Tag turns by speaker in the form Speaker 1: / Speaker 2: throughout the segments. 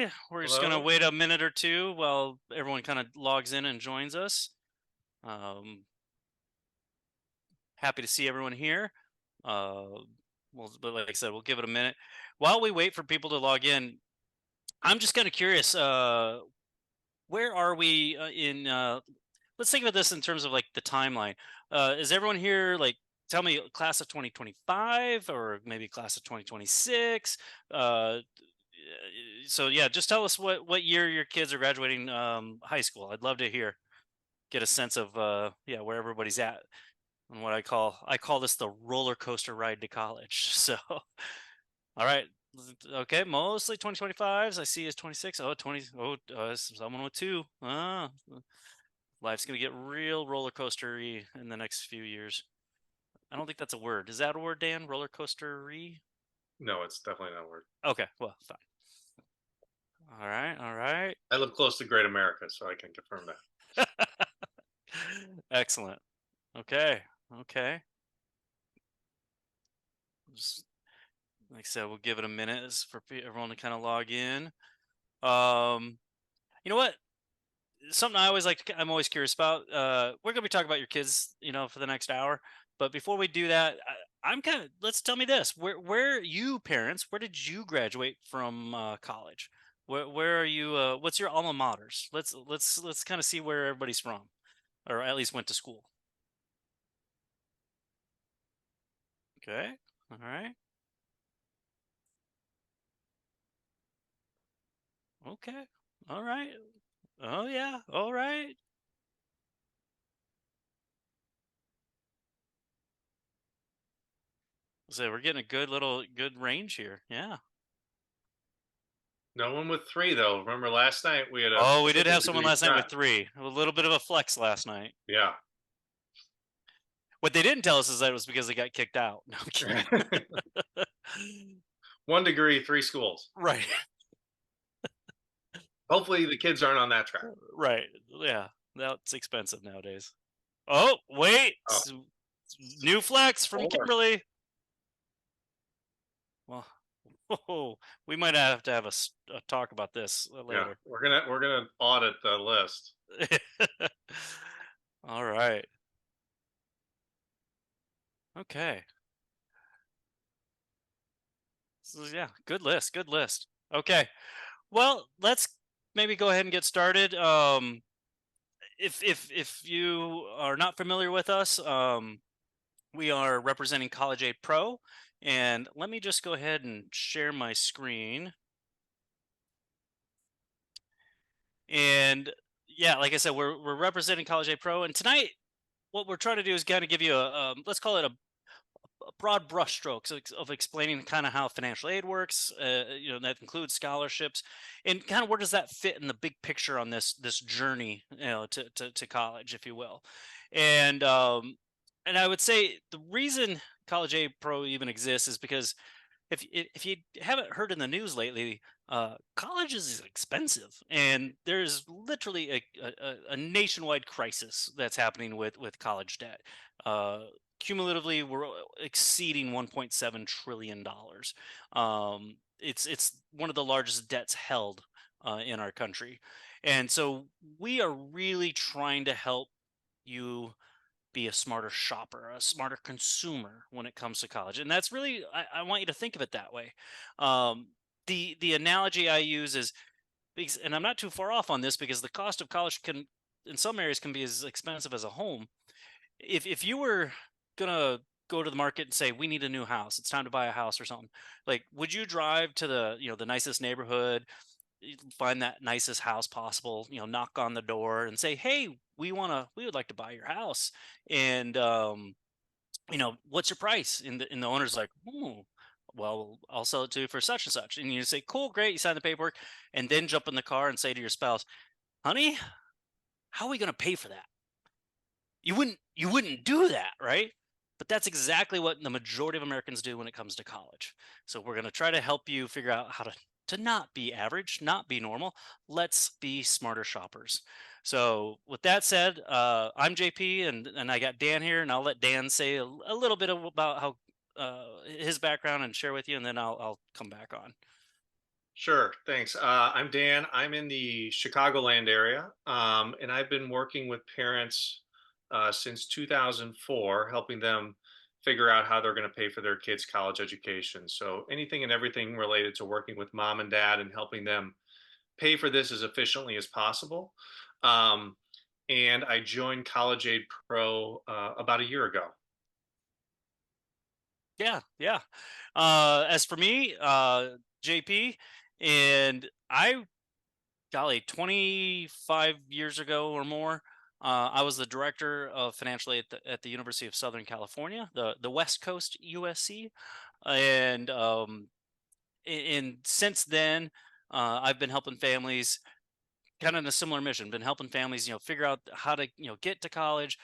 Speaker 1: everybody. We're just going to
Speaker 2: Hello.
Speaker 1: wait a minute or two while everyone kind of logs in and joins us. Um, Happy to see everyone here. Uh, but like I said, we'll give it a minute. While we wait for people to log in, I'm just kind of curious. Where are we in? Let's think about this in terms of like the timeline. Is everyone here like? Tell me, class of 2025 or maybe class of 2026? Uh, so yeah, just tell us what year your kids are graduating high school. I'd love to get a sense of yeah, where everybody's at and what I call this the roller coaster ride to college. So all right, okay, mostly 2025s. I see is 26. Oh, 20. Oh, someone with two. Life's gonna get real roller coastery in the next few years. I don't think that's a word. Is that a word, Dan? Roller coastery?
Speaker 2: No, it's definitely not a word.
Speaker 1: Okay, well, fine. All right, all right.
Speaker 2: I live close to Great America, so I can confirm that.
Speaker 1: Excellent. Okay. Okay. Just, like I said, we'll give it a minute for everyone to kind of log in. Um, you know what? Something I always I'm always curious about. We're gonna be talking about your kids, for the next hour. But before we do that, I'm kind of let's tell me this: where you parents? Where did you graduate from college? Where are you? What's your alma maters? Let's kind of see where everybody's from, or at least went to school. Okay. All right. Okay. All right. Oh yeah. All right. So we're getting a good range here. Yeah.
Speaker 2: No one with three, though. Remember last night we had a
Speaker 1: Oh, we did
Speaker 2: political
Speaker 1: have someone
Speaker 2: degree
Speaker 1: last night with
Speaker 2: chat.
Speaker 1: three. A little bit of a flex last night.
Speaker 2: Yeah.
Speaker 1: What they didn't tell us is that it was because they got kicked out. No, I'm kidding.
Speaker 2: 1 degree, three schools.
Speaker 1: Right.
Speaker 2: Hopefully the kids aren't on that track.
Speaker 1: Right. Yeah. That's expensive nowadays. Oh, wait.
Speaker 2: Oh,
Speaker 1: New flex from
Speaker 2: four.
Speaker 1: Kimberly. Well, we might have to have a talk about this
Speaker 2: Yeah.
Speaker 1: later.
Speaker 2: We're gonna audit the list.
Speaker 1: All right. Okay. So yeah, good list. Good list. Okay. Well, let's maybe go ahead and get started. If you are not familiar with us, we are representing College Aid Pro, and let me just go ahead and share my screen. And yeah, like I said, we're representing College Aid Pro, and tonight what we're trying to do is kind of give you a let's call it a broad brushstrokes of explaining kind of how financial aid works. That includes scholarships, and kind of where does that fit in the big picture on this journey, to college, if you will. And I would say the reason College Aid Pro even exists is because if you haven't heard in the news lately, college is expensive, and there's literally a nationwide crisis that's happening with college debt. Uh, Cumulatively, we're exceeding 1.7 trillion dollars. It's one of the largest debts held in our country, and so we are really trying to help you be a smarter shopper, a smarter consumer when it comes to college. And that's really, I want you to think of it that way. The analogy I use is, and I'm not too far off on this because the cost of college can, in some areas, can be as expensive as a home. If you were gonna go to the market and say we need a new house, it's time to buy a house or something, like would you drive to the nicest neighborhood, find that nicest house possible, knock on the door and say, "Hey, we would like to buy your house." And what's your price? And the owner's like, "Hmm, well, I'll sell it to you for such and such." And you say, "Cool, great." You sign the paperwork, and then jump in the car and say to your spouse, "Honey, how are we going to pay for that?" You wouldn't do that, right? But that's exactly what the majority of Americans do when it comes to college. So we're going to try to help you figure out how to not be average, not be normal. Let's be smarter shoppers. So with that said, I'm JP, and I got Dan here, and I'll let Dan say a little bit about how his background and share with you, and then I'll come back on.
Speaker 2: Sure. Thanks. I'm Dan. I'm in the Chicagoland area, and I've been working with parents since 2004, helping them figure out how they're going to pay for their kids' college education. So anything and everything related to working with mom and dad and helping them pay for this as efficiently as possible. Um, and I joined College Aid Pro about a year ago.
Speaker 1: Yeah, yeah. As for me, JP, and I, golly, 25 years ago or more, I was the director of financial aid at the University of Southern California, the West Coast USC, and and since then, I've been helping families kind of in a similar mission, been helping families, figure out how to, get to college,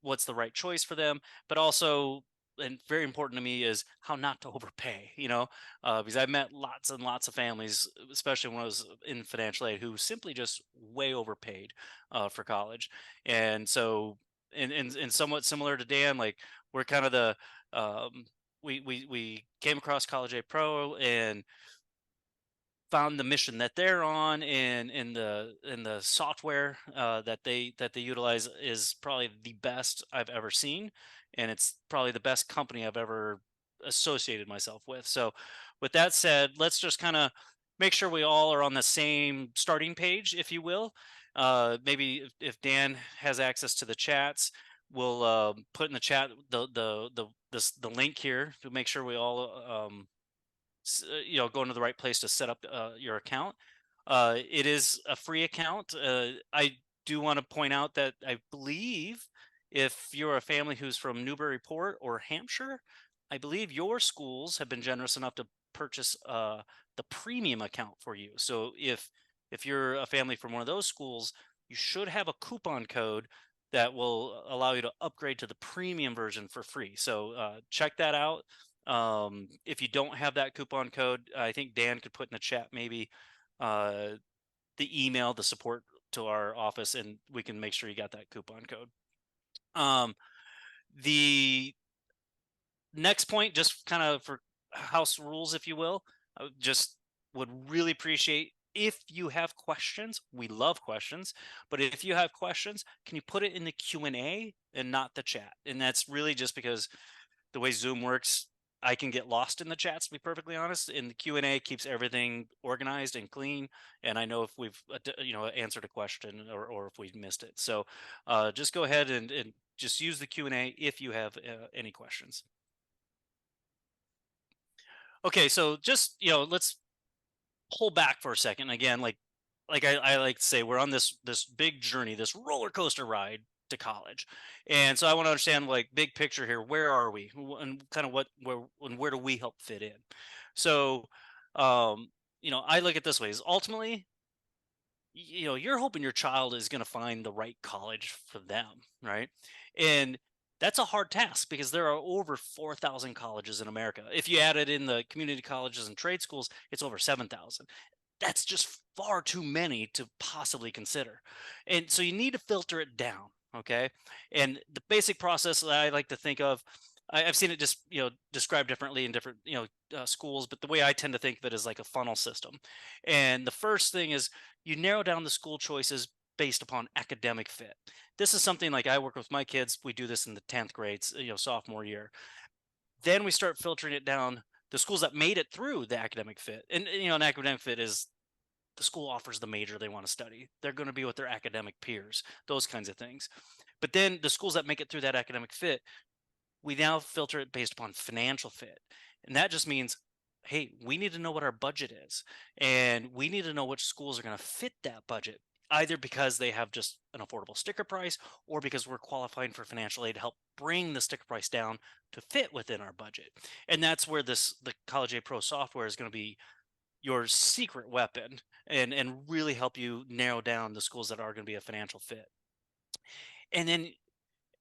Speaker 1: what's the right choice for them, but also, and very important to me, is how not to overpay, because I've met lots and lots of families, especially when I was in financial aid, who simply just way overpaid for college. And so, and somewhat similar to Dan, like we're kind of um, we came across College Aid Pro and found the mission that they're on, and in the software that they utilize is probably the best I've ever seen, and it's probably the best company I've ever associated myself with. So with that said, let's just kind of make sure we all are on the same starting page, if you will. Maybe if Dan has access to the chats, we'll put in the chat the link here to make sure we all going to the right place to set up your account. It is a free account. I do want to point out that I believe if you're a family who's from Newburyport or Hampshire, I believe your schools have been generous enough to purchase the premium account for you. So if you're a family from one of those schools, you should have a coupon code that will allow you to upgrade to the premium version for free. So check that out. If you don't have that coupon code, I think Dan could put in the chat maybe uh, the email, the support to our office, and we can make sure you got that coupon code. Um, the next point, just kind of for house rules, if you will, just would really appreciate if you have questions. We love questions, but if you have questions, can you put it in the Q&A and not the chat? And that's really just because the way Zoom works, I can get lost in the chats, to be perfectly honest. And the Q&A keeps everything organized and clean, and I know if we've answered a question, or if we've missed it. So just go ahead and just use the Q&A if you have any questions. Okay, so just let's pull back for a second again. Like I like to say, we're on this big journey, this roller coaster ride to college. And so I want to understand, like, big picture here, where are we, and kind of where do we help fit in? So I look at this way: is ultimately, you're hoping your child is going to find the right college for them, right? And that's a hard task because there are over 4,000 colleges in America. If you added in the community colleges and trade schools, it's over 7,000. That's just far too many to possibly consider. And so you need to filter it down. Okay. And the basic process that I like to think of, I've seen it just, described differently in different, schools, but the way I tend to think of it is like a funnel system. And the first thing is you narrow down the school choices based upon academic fit. This is something like I work with my kids. We do this in the 10th grades, sophomore year. Then we start filtering it down the schools that made it through the academic fit. And an academic fit is the school offers the major they want to study. They're going to be with their academic peers, those kinds of things. But then the schools that make it through that academic fit, we now filter it based upon financial fit. And that just means, hey, we need to know what our budget is. And we need to know which schools are going to fit that budget, either because they have just an affordable sticker price, or because we're qualifying for financial aid to help bring the sticker price down to fit within our budget. And that's where the College Aid Pro software is going to be your secret weapon, and really help you narrow down the schools that are going to be a financial fit. And then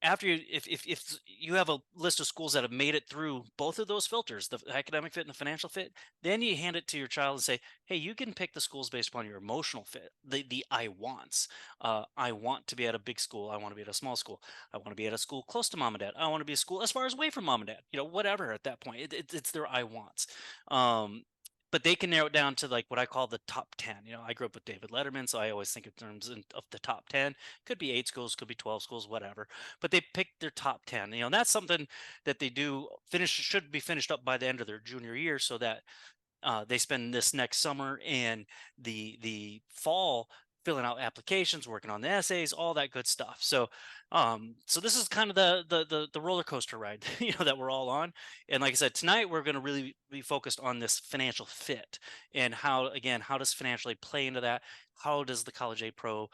Speaker 1: after you, if you have a list of schools that have made it through both of those filters, the academic fit and the financial fit, then you hand it to your child and say, hey, you can pick the schools based upon your emotional fit, the I wants. I want to be at a big school, I want to be at a small school, I want to be at a school close to mom and dad, I want to be a school as far as away from mom and dad, whatever. At that point, it's their I wants. um, but they can narrow it down to like what I call the top 10. I grew up with David Letterman, so I always think in terms of the top 10. Could be 8 schools, could be 12 schools, whatever. But they pick their top 10. And that's something that they do finish should be finished up by the end of their junior year, so that they spend this next summer and the fall filling out applications, working on the essays, all that good stuff. So this is kind of the roller coaster ride, that we're all on. And like I said, tonight we're going to really be focused on this financial fit and how does financial aid play into that? How does the College Aid Pro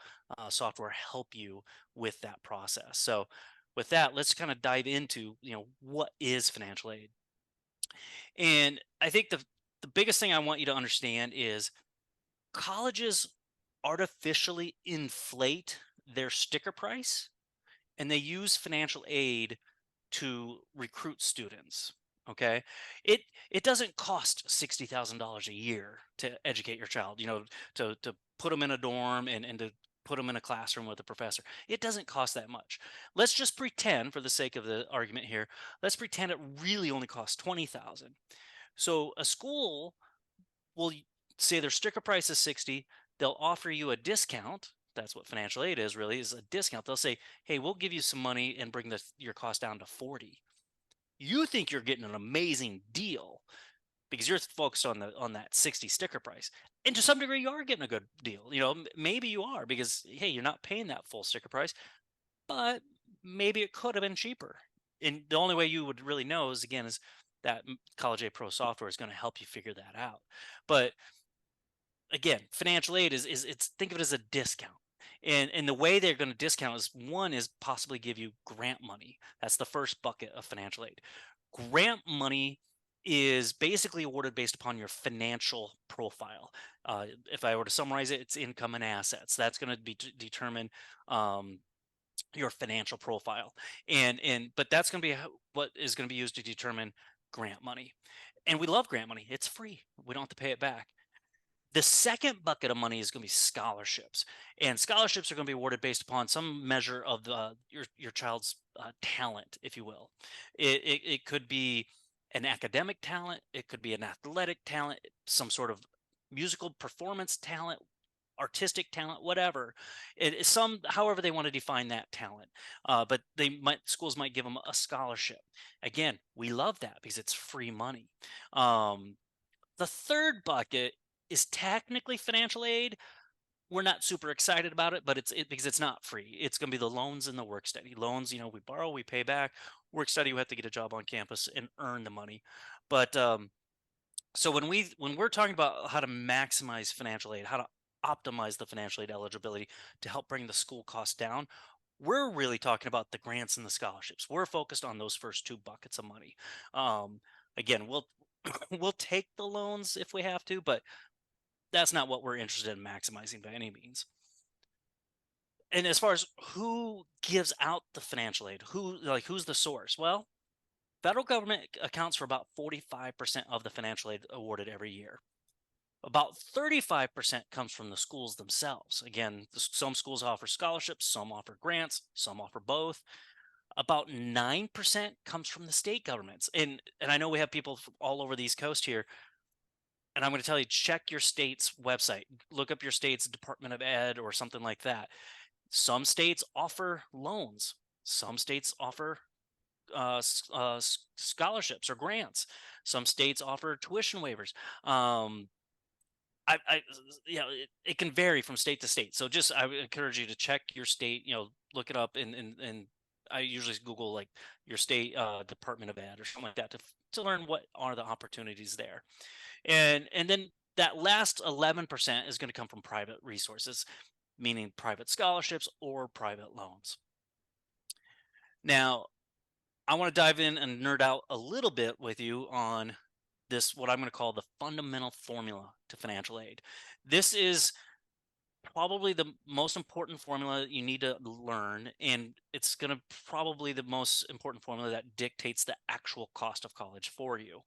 Speaker 1: software help you with that process? So with that, let's kind of dive into what is financial aid. And I think the biggest thing I want you to understand is colleges artificially inflate their sticker price, and they use financial aid to recruit students. Okay, it it doesn't cost $60,000 a year to educate your child. To put them in a dorm and to put them in a classroom with a professor. It doesn't cost that much. Let's just pretend, for the sake of the argument here, let's pretend it really only costs 20,000. So a school will say their sticker price is 60, they'll offer you a discount. That's what financial aid is, really, is a discount. They'll say, "Hey, we'll give you some money and bring your cost down to 40." You think you're getting an amazing deal because you're focused on that 60 sticker price. And to some degree you are getting a good deal. Maybe you are, because hey, you're not paying that full sticker price, but maybe it could have been cheaper. And the only way you would really know is that College Aid Pro software is going to help you figure that out. But again, financial aid is it's think of it as a discount. And the way they're going to discount is, one is possibly give you grant money. That's the first bucket of financial aid. Grant money is basically awarded based upon your financial profile. If I were to summarize it, it's income and assets. That's going to be determine um, your financial profile, but that's going to be what is going to be used to determine grant money. And we love grant money. It's free. We don't have to pay it back. The second bucket of money is going to be scholarships, and scholarships are going to be awarded based upon some measure of your child's talent, if you will. It could be an academic talent, it could be an athletic talent, some sort of musical performance talent, artistic talent, whatever. It is however they want to define that talent. But schools might give them a scholarship. Again, we love that because it's free money. Um, the third bucket is technically financial aid. We're not super excited about it, but because it's not free. It's going to be the loans and the work study. Loans, we borrow, we pay back. Work study, we have to get a job on campus and earn the money. But so when we're talking about how to maximize financial aid, how to optimize the financial aid eligibility to help bring the school costs down, we're really talking about the grants and the scholarships. We're focused on those first two buckets of money. Again, we'll we'll take the loans if we have to, but that's not what we're interested in maximizing by any means. And as far as who gives out the financial aid, who's the source? Well, federal government accounts for about 45% of the financial aid awarded every year. About 35% comes from the schools themselves. Again, some schools offer scholarships, some offer grants, some offer both. About 9% comes from the state governments. And I know we have people all over the East Coast here, and I'm going to tell you, check your state's website. Look up your state's Department of Ed or something like that. Some states offer loans. Some states offer scholarships or grants. Some states offer tuition waivers. I it can vary from state to state. So just I would encourage you to check your state. Look it up, and I usually Google like your state Department of Ed or something like that to learn what are the opportunities there. And then that last 11% is going to come from private resources, meaning private scholarships or private loans. Now, I want to dive in and nerd out a little bit with you on this, what I'm going to call the fundamental formula to financial aid. This is probably the most important formula that you need to learn, and it's going to probably the most important formula that dictates the actual cost of college for you.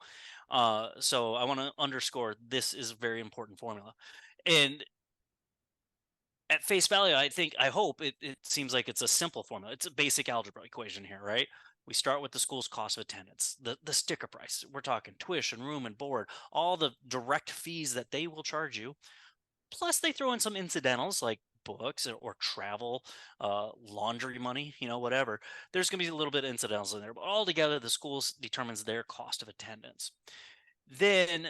Speaker 1: So I want to underscore, this is a very important formula. And at face value, I hope it seems like it's a simple formula. It's a basic algebra equation here, right? We start with the school's cost of attendance, the sticker price. We're talking tuition, room and board, all the direct fees that they will charge you. Plus, they throw in some incidentals like books or travel, laundry money, whatever. There's going to be a little bit of incidentals in there, but altogether, the school determines their cost of attendance. Then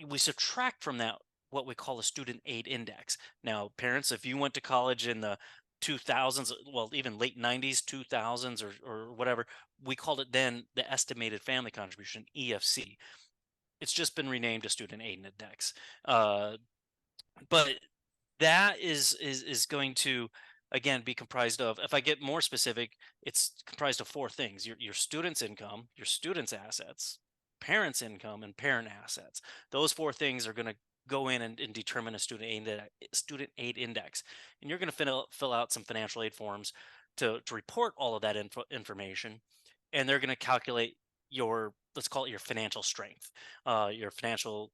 Speaker 1: we subtract from that what we call a student aid index. Now, parents, if you went to college in the 2000s, well, even late 90s, 2000s, or whatever, we called it then the estimated family contribution, EFC. It's just been renamed to student aid index. But that is going to again be comprised of, if I get more specific, it's comprised of four things: your student's income, your student's assets, parents' income, and parent assets. Those four things are going to go in and determine a student aid index. And you're going to fill out some financial aid forms to report all of that information, and they're going to calculate your, let's call it, your financial strength, your financial,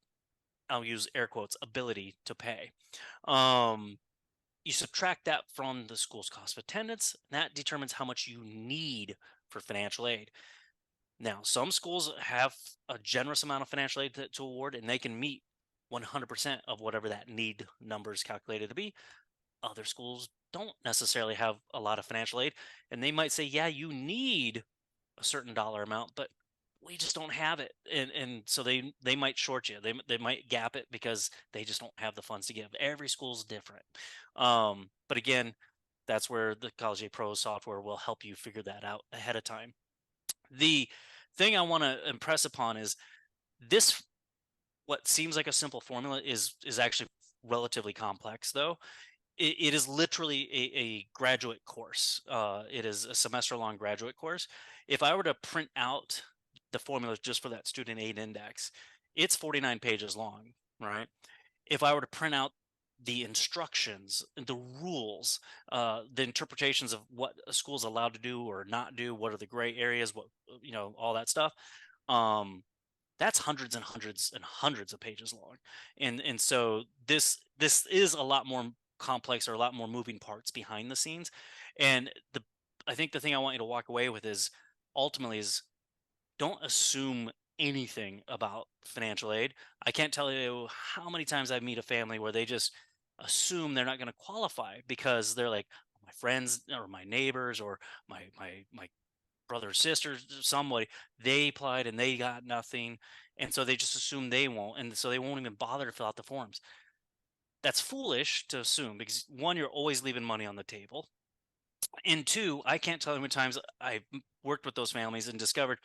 Speaker 1: I'll use air quotes, ability to pay. um, you subtract that from the school's cost of attendance, and that determines how much you need for financial aid. Now, some schools have a generous amount of financial aid to award, and they can meet 100% of whatever that need number is calculated to be. Other schools don't necessarily have a lot of financial aid, and they might say, yeah, you need a certain dollar amount, but we just don't have it, and so they might short you. They might gap it because they just don't have the funds to give. Every school's different. But again, that's where the College A Pro software will help you figure that out ahead of time. The thing I want to impress upon is this: what seems like a simple formula is actually relatively complex, though. It is literally a graduate course. It is a semester long graduate course. If I were to print out the formulas just for that student aid index, it's 49 pages long, right? If I were to print out the instructions, the rules, the interpretations of what a school's allowed to do or not do, what are the gray areas, what, all that stuff. Um, that's hundreds and hundreds and hundreds of pages long, and so this is a lot more complex, or a lot more moving parts behind the scenes. And I think the thing I want you to walk away with is, ultimately, is don't assume anything about financial aid. I can't tell you how many times I meet a family where they just assume they're not going to qualify because they're like, my friends or my neighbors or my brothers, sisters, somebody, they applied and they got nothing. And so they just assume they won't. And so they won't even bother to fill out the forms. That's foolish to assume because, one, you're always leaving money on the table. And two, I can't tell you how many times I've worked with those families and discovered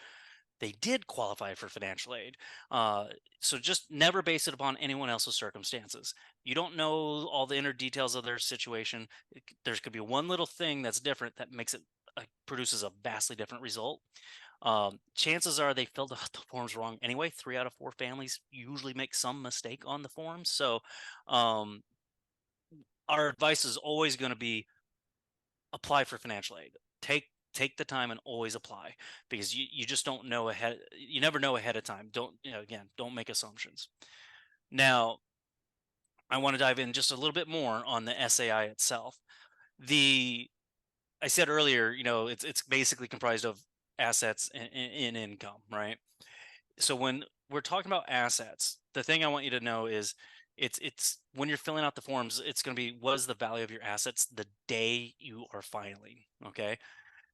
Speaker 1: they did qualify for financial aid. Uh, so just never base it upon anyone else's circumstances. You don't know all the inner details of their situation. There could be one little thing that's different that makes it, produces a vastly different result. Chances are they filled out the forms wrong anyway. 3 out of 4 families usually make some mistake on the forms. So um, our advice is always going to be, apply for financial aid. Take the time and always apply, because you just don't know ahead. You never know ahead of time. Don't, again, don't make assumptions. Now, I want to dive in just a little bit more on the SAI itself. The I said earlier, it's basically comprised of assets and income, right? So when we're talking about assets, the thing I want you to know is, it's when you're filling out the forms, it's going to be, what is the value of your assets the day you are filing. Okay.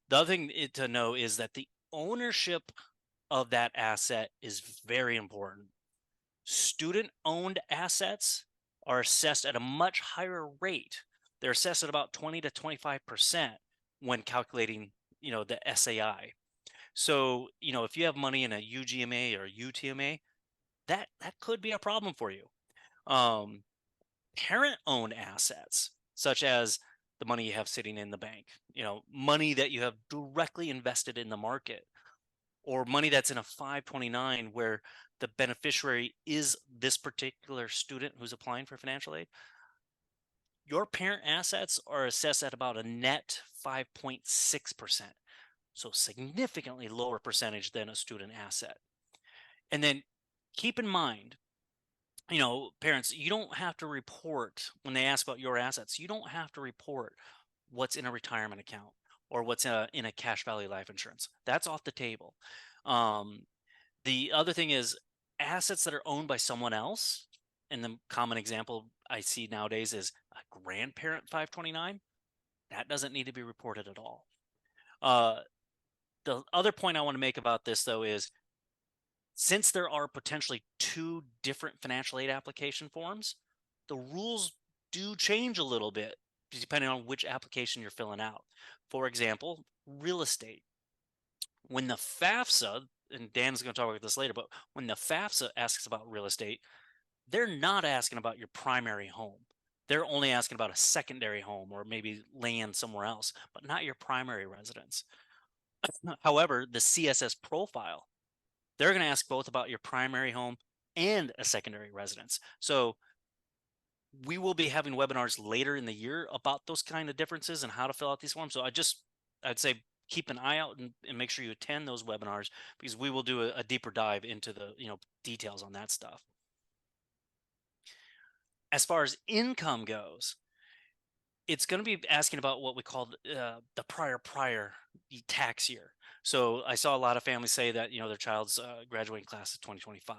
Speaker 1: The other thing to know is that the ownership of that asset is very important. Student owned assets are assessed at a much higher rate. They're assessed at about 20 to 25% when calculating, the SAI. So, if you have money in a UGMA or UTMA, that could be a problem for you. Um, Parent owned assets, such as the money you have sitting in the bank, money that you have directly invested in the market, or money that's in a 529 where the beneficiary is this particular student who's applying for financial aid. Your parent assets are assessed at about a net 5.6%. So significantly lower percentage than a student asset. And then keep in mind, parents, you don't have to report when they ask about your assets. You don't have to report what's in a retirement account, or what's in a cash value life insurance. That's off the table. Um, the other thing is assets that are owned by someone else. And the common example I see nowadays is a grandparent 529. That doesn't need to be reported at all. Uh, the other point I want to make about this, though, is since there are potentially two different financial aid application forms, the rules do change a little bit depending on which application you're filling out. For example, real estate. When the FAFSA, and Dan's going to talk about this later, but when the FAFSA asks about real estate, they're not asking about your primary home. They're only asking about a secondary home or maybe land somewhere else, but not your primary residence. However, the CSS profile, they're going to ask both about your primary home and a secondary residence. So we will be having webinars later in the year about those kind of differences and how to fill out these forms. So I'd say keep an eye out and make sure you attend those webinars because we will do a deeper dive into the details on that stuff. As far as income goes, it's going to be asking about what we call the prior tax year. So I saw a lot of families say that their child's graduating class of 2025.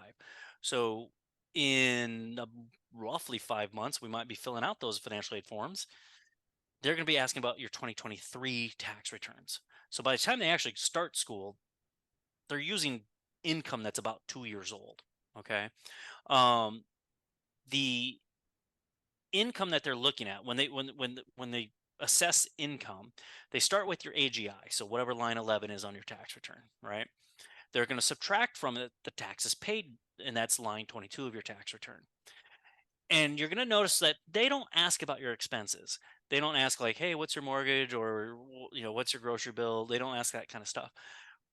Speaker 1: So in roughly 5 months, we might be filling out those financial aid forms. They're going to be asking about your 2023 tax returns. So by the time they actually start school, they're using income that's about 2 years old. Okay. Um, the income that they're looking at when they assess income, they start with your AGI, so whatever line 11 is on your tax return, right? They're going to subtract from it the taxes paid, and that's line 22 of your tax return. And you're going to notice that they don't ask about your expenses. They don't ask like, "Hey, what's your mortgage?" or "What's your grocery bill?" They don't ask that kind of stuff.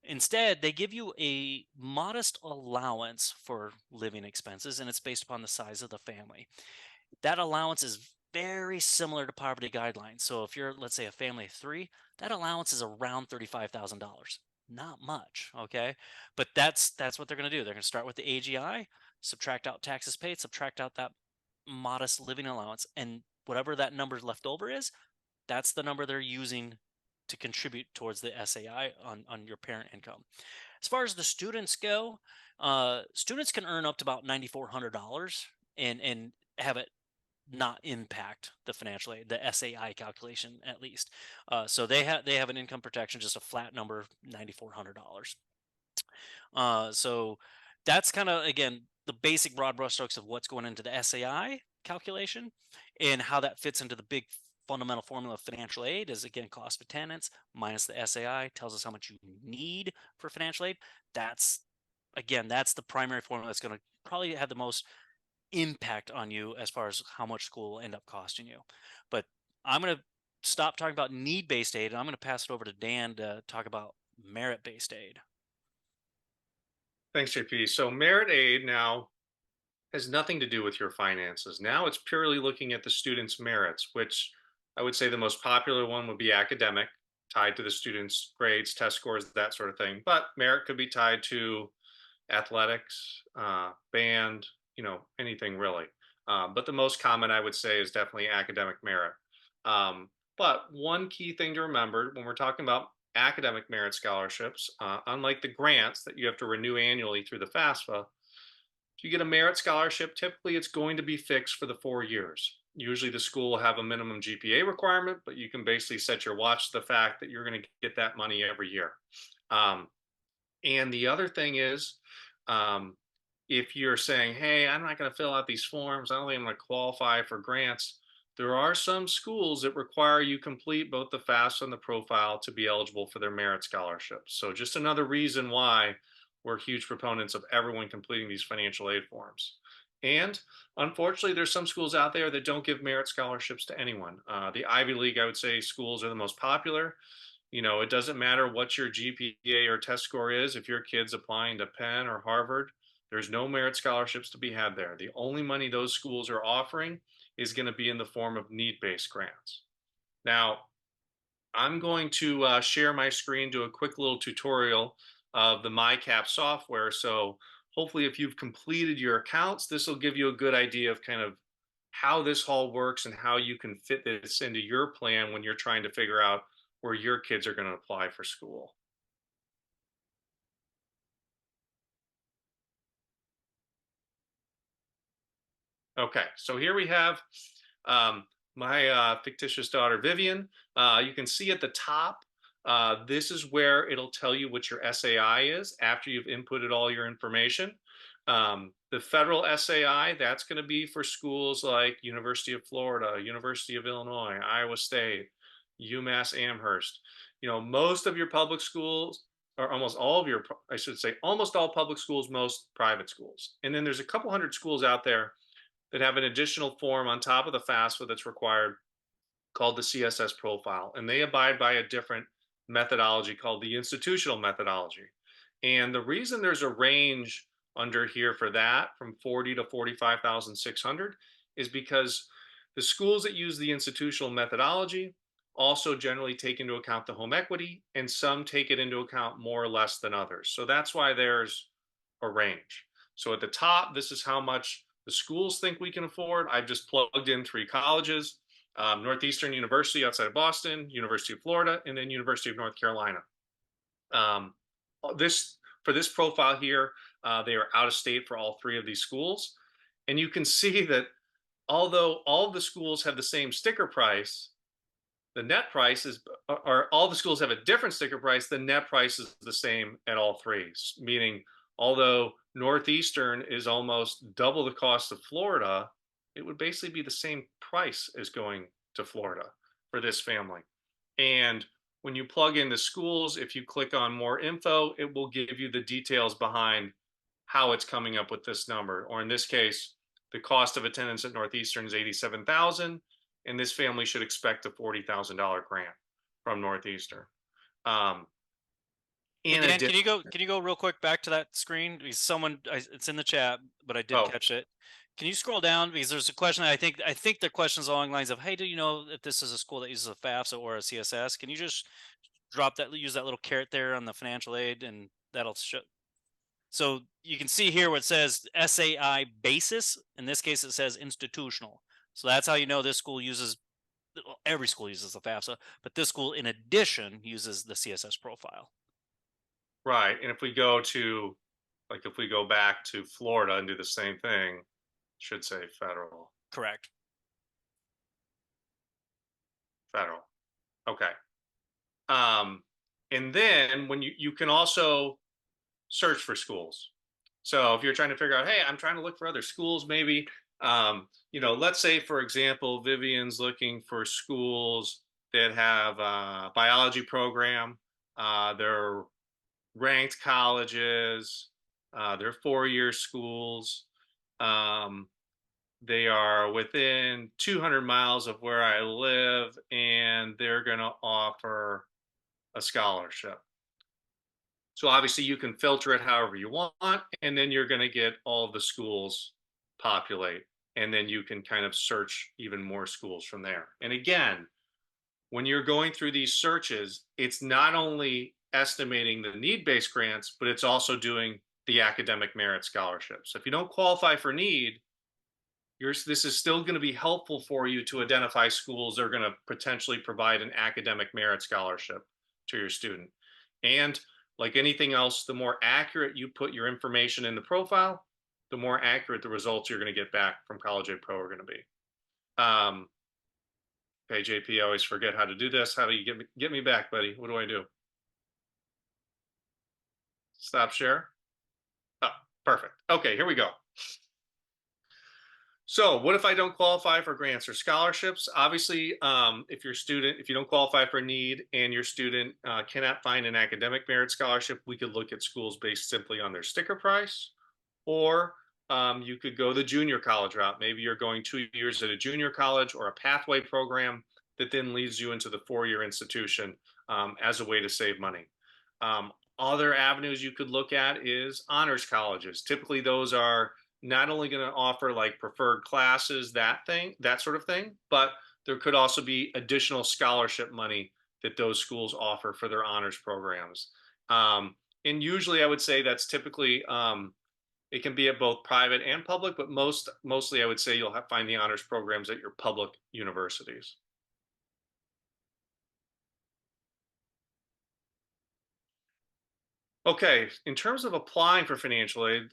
Speaker 1: Instead, they give you a modest allowance for living expenses, and it's based upon the size of the family. That allowance is very similar to poverty guidelines. So if you're, let's say, a family of three, that allowance is around $35,000. Not much, okay? But that's what they're going to do. They're going to start with the AGI, subtract out taxes paid, subtract out that modest living allowance, and whatever that number left over is, that's the number they're using to contribute towards the SAI on your parent income. As far as the students go, students can earn up to about $9,400 and have it not impact the financial aid, the SAI calculation at least. So they have an income protection, just a flat number, $9,400. So that's kind of again the basic broad brushstrokes of what's going into the SAI calculation and how that fits into the big fundamental formula of financial aid is again cost of attendance minus the SAI tells us how much you need for financial aid. That's that's the primary formula that's going to probably have the most impact on you as far as how much school will end up costing you. But I'm going to stop talking about need based aid and I'm going to pass it over to Dan to talk about merit based aid.
Speaker 2: Thanks, JP. So merit aid now has nothing to do with your finances. Now it's purely looking at the student's merits, which I would say the most popular one would be academic, tied to the student's grades, test scores, that sort of thing. But merit could be tied to athletics, band, anything really. But the most common I would say is definitely academic merit. But one key thing to remember when we're talking about academic merit scholarships, unlike the grants that you have to renew annually through the FAFSA, if you get a merit scholarship, typically it's going to be fixed for the 4 years. Usually the school will have a minimum GPA requirement, but you can basically set your watch to the fact that you're going to get that money every year. Um, and the other thing is, um, if you're saying, hey, I'm not going to fill out these forms, I don't think I'm going to qualify for grants, there are some schools that require you complete both the FAFSA and the profile to be eligible for their merit scholarships. So just another reason why we're huge proponents of everyone completing these financial aid forms. And unfortunately, there's some schools out there that don't give merit scholarships to anyone. The Ivy League, I would say, schools are the most popular. It doesn't matter what your GPA or test score is. If your kid's applying to Penn or Harvard, there's no merit scholarships to be had there. The only money those schools are offering is going to be in the form of need-based grants. Now, I'm going to share my screen, do a quick little tutorial of the MyCap software. So hopefully if you've completed your accounts, this will give you a good idea of kind of how this all works and how you can fit this into your plan when you're trying to figure out where your kids are going to apply for school. Okay, so here we have um, my fictitious daughter Vivian. You can see at the top, this is where it'll tell you what your SAI is after you've inputted all your information. The federal SAI, that's going to be for schools like University of Florida, University of Illinois, Iowa State, UMass Amherst. You know, most of your public schools, or almost all of your, I should say, almost all public schools, most private schools. And then there's a couple hundred schools out there that have an additional form on top of the FAFSA that's required called the CSS profile. And they abide by a different methodology called the institutional methodology. And the reason there's a range under here for that from 40 to 45,600 is because the schools that use the institutional methodology also generally take into account the home equity, and some take it into account more or less than others. So that's why there's a range. So at the top, this is how much the schools think we can afford. I've just plugged in three colleges: Northeastern University outside of Boston, University of Florida, and then University of North Carolina. Um, this for this profile here, they are out of state for all three of these schools, and you can see that although all of the schools have the same sticker price, the net price is, or all the schools have a different sticker price, the net price is the same at all three. Meaning, although Northeastern is almost double the cost of Florida, it would basically be the same price as going to Florida for this family. And when you plug in the schools, if you click on more info, it will give you the details behind how it's coming up with this number. Or in this case, the cost of attendance at Northeastern is 87,000, and this family should expect a $40,000 grant from Northeastern. Um,
Speaker 1: Hey
Speaker 2: in
Speaker 1: Dan,
Speaker 2: addition,
Speaker 1: can you go real quick back to that screen? Because it's in the chat, but I did
Speaker 2: oh,
Speaker 1: catch it. Can you scroll down because there's a question that I think the question's along the lines of, hey, do you know if this is a school that uses a FAFSA or a CSS? Can you just use that little caret there on the financial aid, and that'll show. So you can see here where it says SAI basis. In this case, it says institutional. So that's how you know this school uses. Every school uses the FAFSA, but this school, in addition, uses the CSS profile.
Speaker 2: right. And if we go to, like, if we go back to Florida and do the same thing, should say federal,
Speaker 1: Correct.
Speaker 2: federal. Okay. Um, and then when you can also search for schools. So if you're trying to figure out, hey, I'm trying to look for other schools, maybe, let's say, for example, Vivian's looking for schools that have a biology program. They're ranked colleges. They're 4-year schools. Um, they are within 200 miles of where I live, and they're going to offer a scholarship. So obviously you can filter it however you want, and then you're going to get all of the schools populate, and then you can kind of search even more schools from there. And again, when you're going through these searches, it's not only estimating the need-based grants, but it's also doing the academic merit scholarships. So if you don't qualify for need, this is still going to be helpful for you to identify schools that are going to potentially provide an academic merit scholarship to your student. And like anything else, the more accurate you put your information in the profile, the more accurate the results you're going to get back from College Aid Pro are going to be. Okay, JP, I always forget how to do this. How do you get me back, buddy? What do I do? Stop share? Oh, perfect. Okay, here we go. So what if I don't qualify for grants or scholarships? Obviously, if you don't qualify for need and your student cannot find an academic merit scholarship, we could look at schools based simply on their sticker price, or you could go the junior college route. Maybe you're going 2 years at a junior college or a pathway program that then leads you into the 4-year institution as a way to save money. Other avenues you could look at is honors colleges. Typically, those are not only going to offer like preferred classes, that sort of thing, but there could also be additional scholarship money that those schools offer for their honors programs. And usually, I would say that's typically it can be at both private and public, but mostly I would say you'll find the honors programs at your public universities. Okay, in terms of applying for financial aid,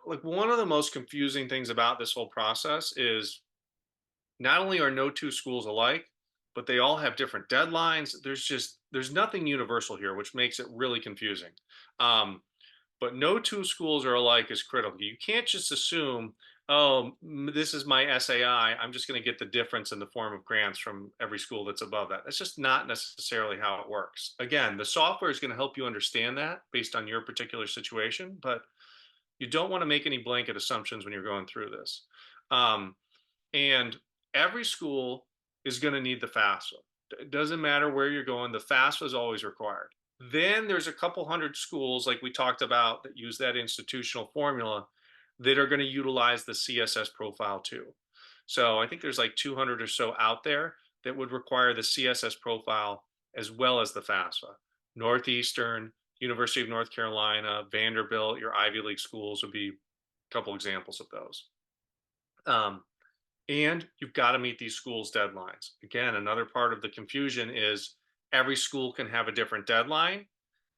Speaker 2: like one of the most confusing things about this whole process is not only are no two schools alike, but they all have different deadlines. There's nothing universal here, which makes it really confusing. Um, but no two schools are alike is critical. You can't just assume, oh, this is my SAI. I'm just going to get the difference in the form of grants from every school that's above that. That's just not necessarily how it works. Again, the software is going to help you understand that based on your particular situation, but you don't want to make any blanket assumptions when you're going through this. Um, and every school is going to need the FAFSA. It doesn't matter where you're going, the FAFSA is always required. Then there's a couple hundred schools, like we talked about, that use that institutional formula that are going to utilize the CSS profile too. So I think there's like 200 or so out there that would require the CSS profile as well as the FAFSA. Northeastern, University of North Carolina, Vanderbilt, your Ivy League schools would be a couple examples of those. Um, and you've got to meet these schools' deadlines. Again, another part of the confusion is every school can have a different deadline,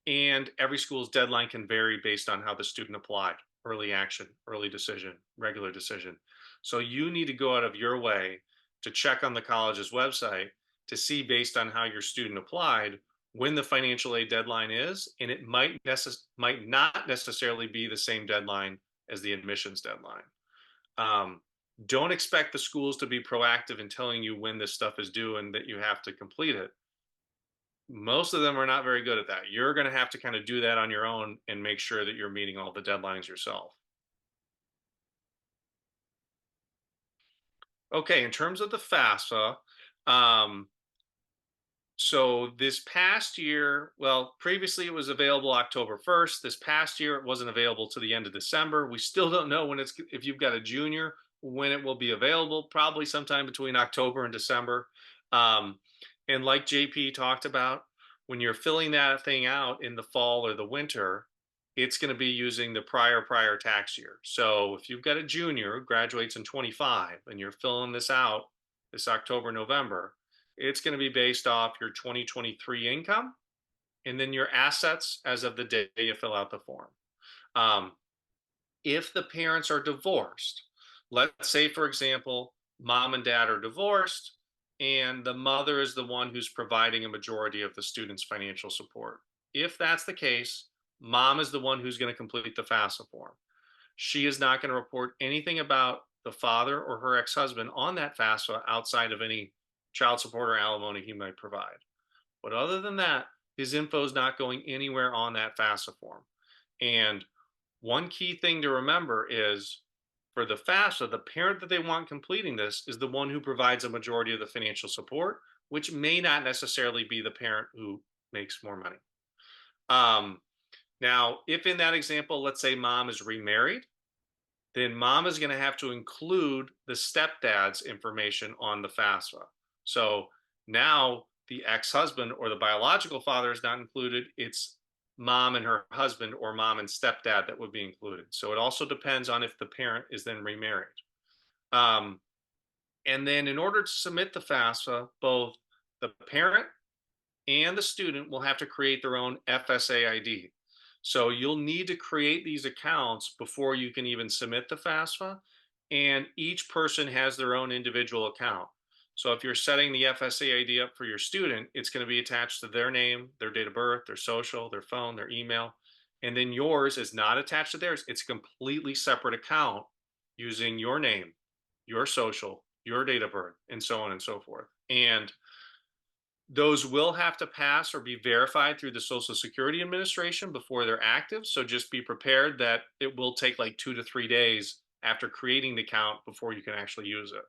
Speaker 2: and every school's deadline can vary based on how the student applied: early action, early decision, regular decision. So you need to go out of your way to check on the college's website to see, based on how your student applied, when the financial aid deadline is, and it might not necessarily be the same deadline as the admissions deadline. Um, don't expect the schools to be proactive in telling you when this stuff is due and that you have to complete it. Most of them are not very good at that. You're going to have to kind of do that on your own and make sure that you're meeting all the deadlines yourself. Okay, in terms of the FAFSA, um, so this past year, well, previously it was available October 1st. This past year it wasn't available to the end of December. We still don't know when it's, if you've got a junior, when it will be available, probably sometime between October and December. Um, and like JP talked about, when you're filling that thing out in the fall or the winter, it's going to be using the prior tax year. So if you've got a junior who graduates in 25 and you're filling this out this October, November, it's going to be based off your 2023 income and then your assets as of the day you fill out the form. Um, if the parents are divorced, let's say, for example, mom and dad are divorced and the mother is the one who's providing a majority of the student's financial support. If that's the case, mom is the one who's going to complete the FAFSA form. She is not going to report anything about the father or her ex-husband on that FAFSA outside of any child support or alimony he might provide. But other than that, his info is not going anywhere on that FAFSA form. And one key thing to remember is, for the FAFSA, the parent that they want completing this is the one who provides a majority of the financial support, which may not necessarily be the parent who makes more money. Um, Now, if in that example, let's say mom is remarried, then mom is going to have to include the stepdad's information on the FAFSA. So now the ex-husband or the biological father is not included. It's mom and her husband, or mom and stepdad, that would be included. So it also depends on if the parent is then remarried. Um, and then in order to submit the FAFSA, both the parent and the student will have to create their own FSA ID. So you'll need to create these accounts before you can even submit the FAFSA. And each person has their own individual account. So if you're setting the FSA ID up for your student, it's going to be attached to their name, their date of birth, their social, their phone, their email. And then yours is not attached to theirs. It's a completely separate account using your name, your social, your date of birth, and so on and so forth. And those will have to pass or be verified through the Social Security Administration before they're active. So just be prepared that it will take like 2 to 3 days after creating the account before you can actually use it.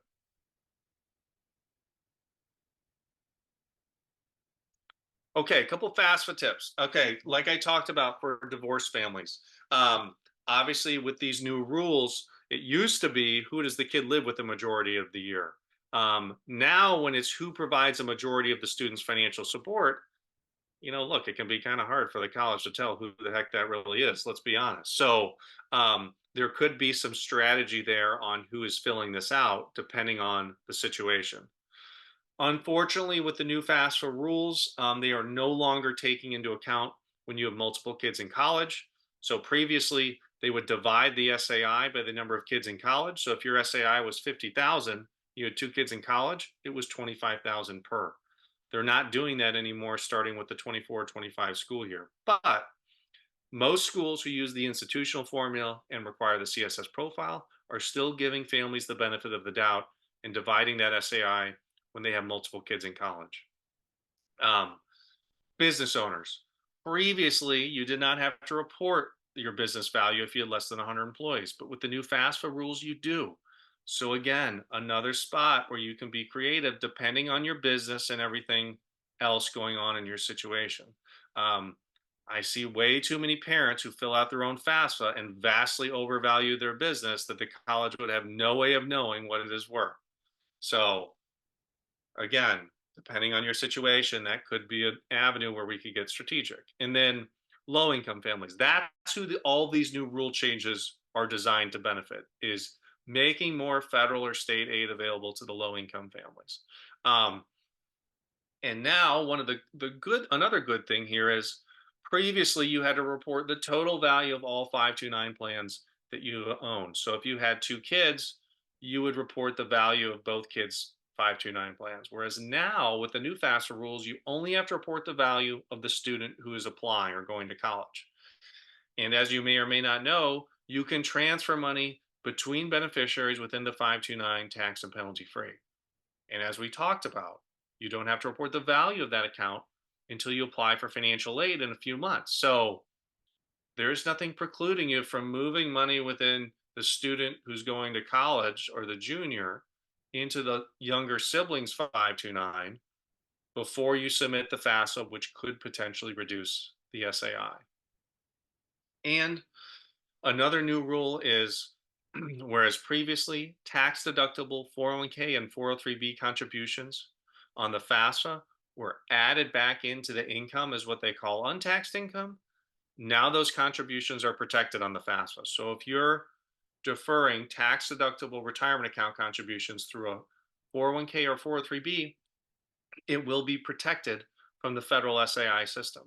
Speaker 2: Okay, a couple FAFSA tips. Okay, like I talked about for divorced families. Um, Obviously, with these new rules, it used to be, who does the kid live with the majority of the year? Now, when it's who provides a majority of the student's financial support, look, it can be kind of hard for the college to tell who the heck that really is. Let's be honest. So there could be some strategy there on who is filling this out, depending on the situation. Unfortunately, with the new FAFSA rules, they are no longer taking into account when you have multiple kids in college. So previously, they would divide the SAI by the number of kids in college. So if your SAI was 50,000, you had two kids in college, it was 25,000 per. They're not doing that anymore starting with the 24-25 school year. But most schools who use the institutional formula and require the CSS profile are still giving families the benefit of the doubt and dividing that SAI when they have multiple kids in college. Um, Business owners. Previously, you did not have to report your business value if you had less than 100 employees, but with the new FAFSA rules, you do. So, again, another spot where you can be creative depending on your business and everything else going on in your situation. Um, I see way too many parents who fill out their own FAFSA and vastly overvalue their business that the college would have no way of knowing what it is worth. So, again, depending on your situation, that could be an avenue where we could get strategic. And then low income families, that's who all these new rule changes are designed to benefit, is making more federal or state aid available to the low income families. Um, and now one of the good another good thing here is previously you had to report the total value of all 529 plans that you own. So if you had two kids, you would report the value of both kids' 529 plans. Whereas now with the new FAFSA rules, you only have to report the value of the student who is applying or going to college. And as you may or may not know, you can transfer money between beneficiaries within the 529 tax and penalty free. And as we talked about, you don't have to report the value of that account until you apply for financial aid in a few months. So there's nothing precluding you from moving money within the student who's going to college or the junior into the younger siblings 529 before you submit the FAFSA, which could potentially reduce the SAI. And another new rule is whereas previously tax deductible 401k and 403b contributions on the FAFSA were added back into the income as what they call untaxed income, now those contributions are protected on the FAFSA. So if you're deferring tax deductible retirement account contributions through a 401k or 403b, it will be protected from the federal SAI system.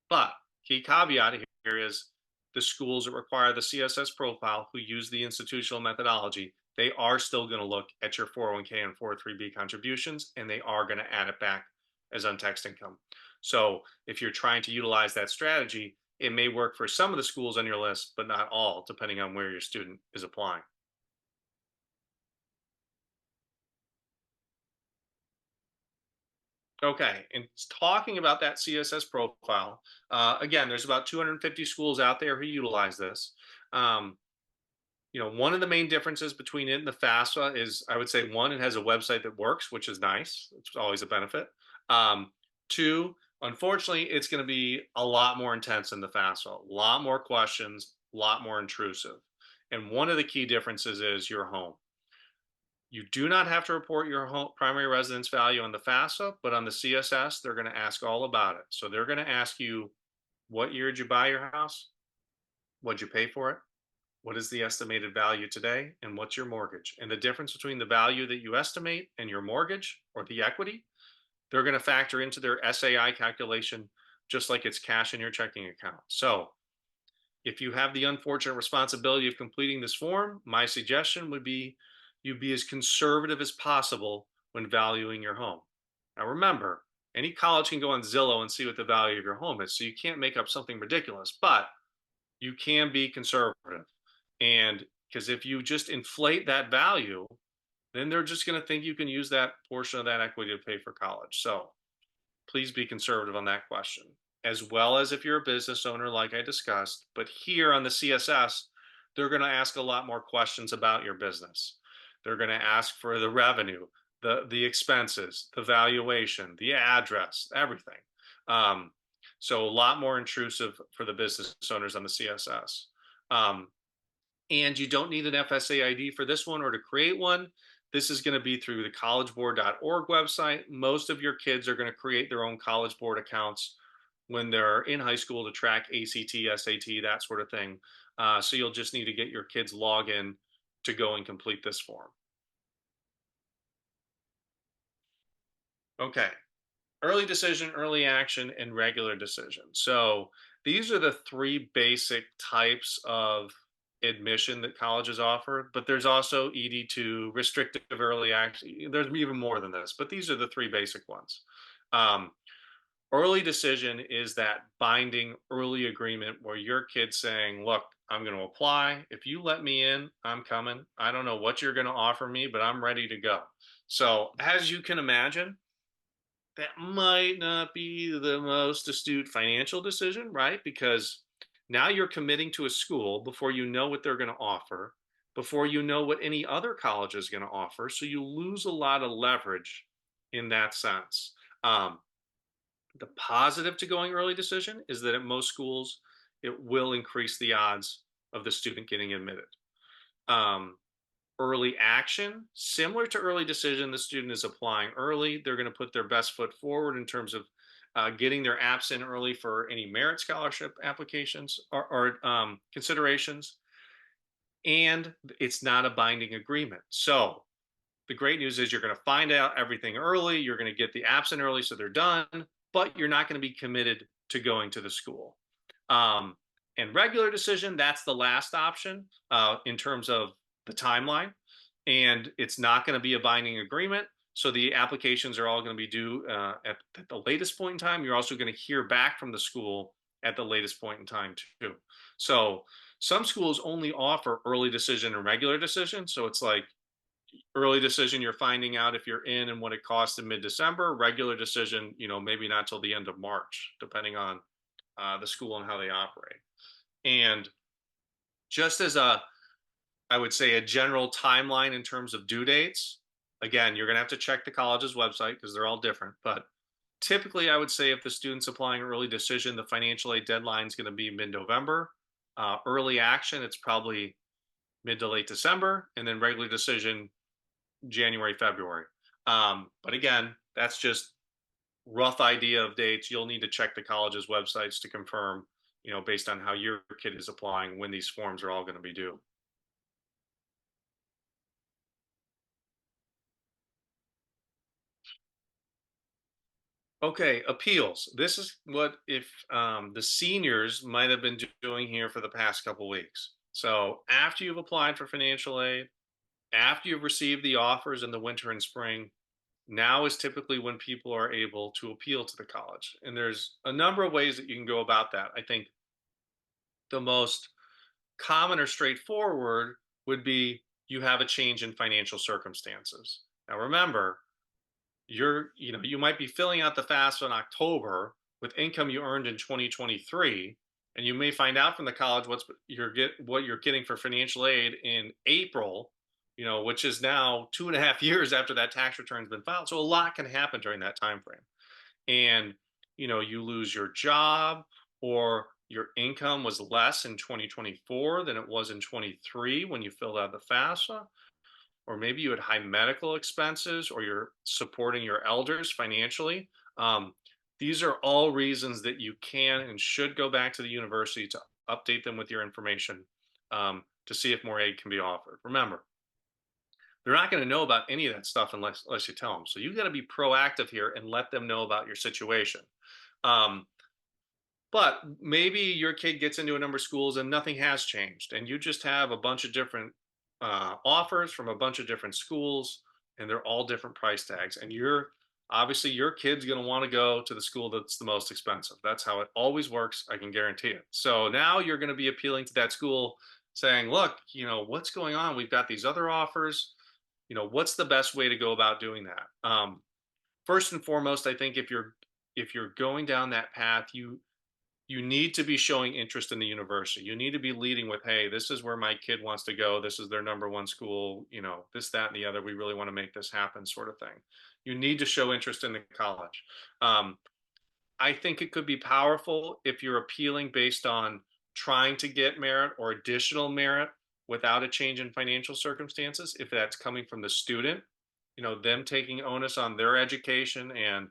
Speaker 2: But key caveat here is the schools that require the CSS profile who use the institutional methodology, they are still going to look at your 401k and 403b contributions and they are going to add it back as untaxed income. So if you're trying to utilize that strategy, it may work for some of the schools on your list, but not all, depending on where your student is applying. Okay, and talking about that CSS profile, again, there's about 250 schools out there who utilize this. Um, one of the main differences between it and the FAFSA is, I would say, one, it has a website that works, which is nice. It's always a benefit. Um, Two, unfortunately, it's going to be a lot more intense than the FAFSA, a lot more questions, a lot more intrusive. And one of the key differences is your home. You do not have to report your home primary residence value on the FAFSA, but on the CSS, they're going to ask all about it. So they're going to ask you, what year did you buy your house? What'd you pay for it? What is the estimated value today? And what's your mortgage? And the difference between the value that you estimate and your mortgage or the equity, they're going to factor into their SAI calculation, just like it's cash in your checking account. So if you have the unfortunate responsibility of completing this form, my suggestion would be you be as conservative as possible when valuing your home. Now, remember, any college can go on Zillow and see what the value of your home is. So you can't make up something ridiculous, but you can be conservative. And because if you just inflate that value, then they're just going to think you can use that portion of that equity to pay for college. So please be conservative on that question, as well as if you're a business owner, like I discussed. But here on the CSS, they're going to ask a lot more questions about your business. They're going to ask for the revenue, the expenses, the valuation, the address, everything. Um, so a lot more intrusive for the business owners on the CSS. Um, and you don't need an FSA ID for this one or to create one. This is going to be through the collegeboard.org website. Most of your kids are going to create their own College Board accounts when they're in high school to track ACT, SAT, that sort of thing. So you'll just need to get your kids login to go and complete this form. Okay. early decision, early action, and regular decision. So these are the three basic types of admission that colleges offer. But there's also ED2, restrictive early action. There's even more than this, but these are the three basic ones. Um, Early decision is that binding early agreement where your kid's saying, look, I'm going to apply. If you let me in, I'm coming. I don't know what you're going to offer me, but I'm ready to go. So, as you can imagine, that might not be the most astute financial decision, right? Because now you're committing to a school before you know what they're going to offer, before you know what any other college is going to offer. So, you lose a lot of leverage in that sense. Um, the positive to going early decision is that at most schools, it will increase the odds of the student getting admitted. Um, Early action, similar to early decision, the student is applying early. They're going to put their best foot forward in terms of getting their apps in early for any merit scholarship applications or considerations. And it's not a binding agreement. So the great news is you're going to find out everything early. You're going to get the apps in early so they're done, but you're not going to be committed to going to the school. Um, and regular decision, that's the last option in terms of the timeline. And it's not going to be a binding agreement. So the applications are all going to be due at the latest point in time. You're also going to hear back from the school at the latest point in time, too. So some schools only offer early decision and regular decision. So it's like early decision, you're finding out if you're in and what it costs in mid-December. Regular decision, maybe not till the end of March, depending on the school and how they operate. And just as I would say, a general timeline in terms of due dates. Again, you're going to have to check the college's website because they're all different. But typically, I would say if the student's applying early decision, the financial aid deadline is going to be mid-November. Early action, it's probably mid to late December, and then regular decision January, February. But again, that's just rough idea of dates. You'll need to check the college's websites to confirm, based on how your kid is applying, when these forms are all going to be due. Okay, appeals. This is what if the seniors might have been doing here for the past couple weeks. So after you've applied for financial aid, after you've received the offers in the winter and spring, now is typically when people are able to appeal to the college. And there's a number of ways that you can go about that. I think the most common or straightforward would be you have a change in financial circumstances. Now remember, you might be filling out the FAFSA in October with income you earned in 2023, and you may find out from the college what you're getting for financial aid in April, which is now 2.5 years after that tax return's been filed. So a lot can happen during that time frame. And you lose your job, or your income was less in 2024 than it was in 23 when you filled out the FAFSA, or maybe you had high medical expenses, or you're supporting your elders financially. Um, these are all reasons that you can and should go back to the university to update them with your information, to see if more aid can be offered. Remember, they're not going to know about any of that stuff unless you tell them. So you got to be proactive here and let them know about your situation. Um, but maybe your kid gets into a number of schools and nothing has changed, and you just have a bunch of different offers from a bunch of different schools, and they're all different price tags. And obviously your kid's going to want to go to the school that's the most expensive. That's how it always works. I can guarantee it. So now you're going to be appealing to that school, saying, "Look, what's going on? We've got these other offers. What's the best way to go about doing that?" First and foremost, I think if you're going down that path, you need to be showing interest in the university. You need to be leading with, "Hey, this is where my kid wants to go. This is their number one school, this, that, and the other. We really want to make this happen," sort of thing. You need to show interest in the college. Um, I think it could be powerful if you're appealing based on trying to get merit or additional merit without a change in financial circumstances. If that's coming from the student, them taking onus on their education, and